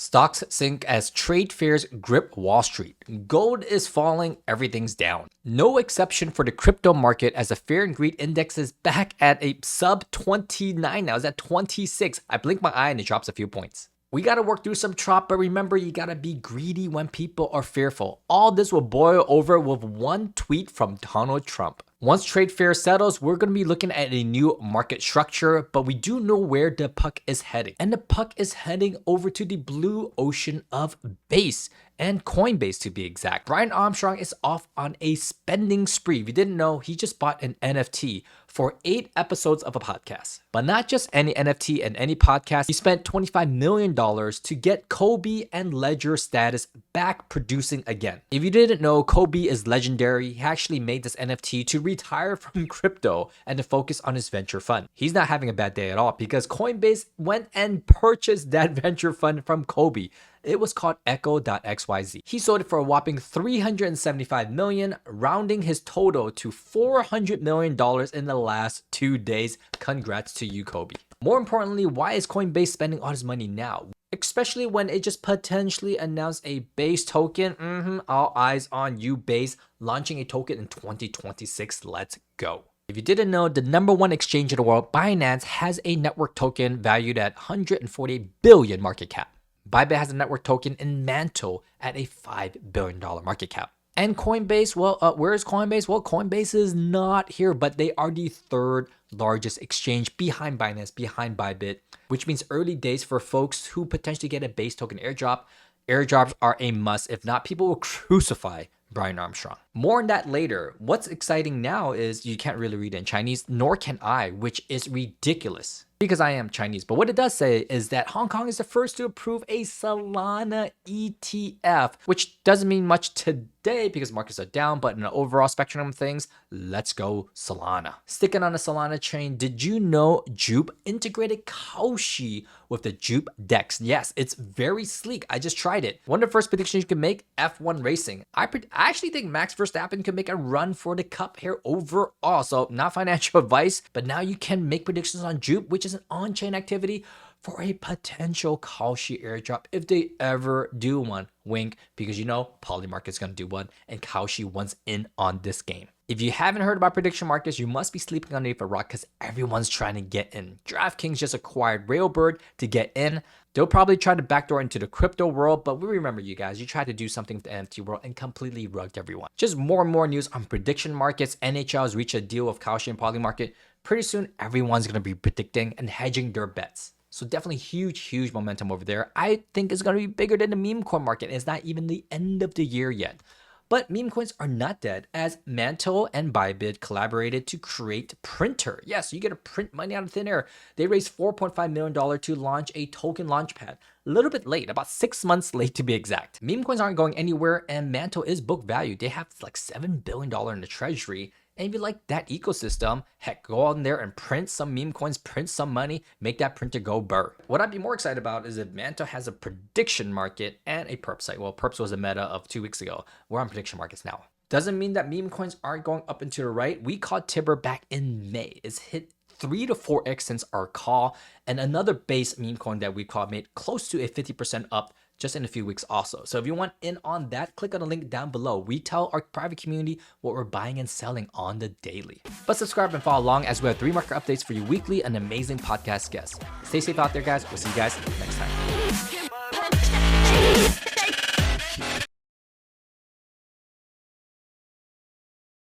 Stocks sink as trade fairs grip Wall Street. Gold is falling, everything's down. No exception for the crypto market as the Fear and Greed Index is back at a sub 29 now. It's at 26. I blink my eye and it drops a few points. We gotta work through some chop, but remember, you gotta be greedy when people are fearful. All this will boil over with one tweet from Donald Trump. Once trade fair settles, we're going to be looking at a new market structure, but we do know where the puck is heading. And the puck is heading over to the blue ocean of Base and Coinbase to be exact. Brian Armstrong is off on a spending spree. If you didn't know, he just bought an NFT for 8 episodes of a podcast. But not just any NFT and any podcast. He spent $25 million to get Kobe and Ledger status back producing again. If you didn't know, Kobe is legendary. He actually made this NFT to retire from crypto and to focus on his venture fund. He's not having a bad day at all because Coinbase went and purchased that venture fund from Kobe. It was called Echo.xyz. He sold it for a whopping $375 million, rounding his total to $400 million in the last 2 days. Congrats to you, Kobe. More importantly, why is Coinbase spending all his money now? Especially when it just potentially announced a Base token. All eyes on you, Base, launching a token in 2026. Let's go. If you didn't know, the #1 exchange in the world, Binance, has a network token valued at 148 billion market cap. Bybit has a network token in Mantle at a $5 billion market cap. And Coinbase, well, where is Coinbase? Well, Coinbase is not here, but they are the 3rd largest exchange behind Binance, behind Bybit, which means early days for folks who potentially get a Base token airdrop. Airdrops are a must. If not, people will crucify Brian Armstrong. More on that later. What's exciting now is you can't really read it in Chinese, nor can I, which is ridiculous because I am Chinese. But what it does say is that Hong Kong is the first to approve a Solana ETF, which doesn't mean much today because markets are down, but in the overall spectrum of things, let's go Solana. Sticking on the Solana chain, did you know Jupe integrated Cauchy with the Jupe DEX? Yes, it's very sleek. I just tried it. One of the first predictions you can make, F1 racing. I actually think Max Verstappen could make a run for the cup here overall. So not financial advice, but now you can make predictions on Jupe, which is an on-chain activity for a potential Cauchy airdrop if they ever do one. Wink, because you know Polymarket's going to do one and Cauchy wants in on this game. If you haven't heard about prediction markets, you must be sleeping underneath a rock because everyone's trying to get in. DraftKings just acquired Railbird to get in. They'll probably try to backdoor into the crypto world, but we remember you guys, you tried to do something with the NFT world and completely rugged everyone. Just more and more news on prediction markets. NHL has reached a deal with Cauchy and Polymarket. Pretty soon, everyone's going to be predicting and hedging their bets. So definitely huge momentum over there. I think it's going to be bigger than the meme coin market. And it's not even the end of the year yet. But meme coins are not dead as Mantle and Bybit collaborated to create Printer. Yes, you get to print money out of thin air. They raised $4.5 million to launch a token launchpad. A little bit late, about 6 months late to be exact. Meme coins aren't going anywhere and Mantle is book value. They have like $7 billion in the treasury. And if you like that ecosystem, heck, go on there and print some meme coins, print some money, make that printer go burr. What I'd be more excited about is that Mantle has a prediction market and a perp site. Well, perps was a meta of 2 weeks ago. We're on prediction markets now. Doesn't mean that meme coins aren't going up and to the right. We caught Tibber back in May. It's hit 3 to 4x since our call. And another base meme coin that we caught made close to a 50% up just in a few weeks also. So if you want in on that, click on the link down below. We tell our private community what we're buying and selling on the daily. But subscribe and follow along as we have 3 market updates for you weekly and amazing podcast guests. Stay safe out there, guys. We'll see you guys next time.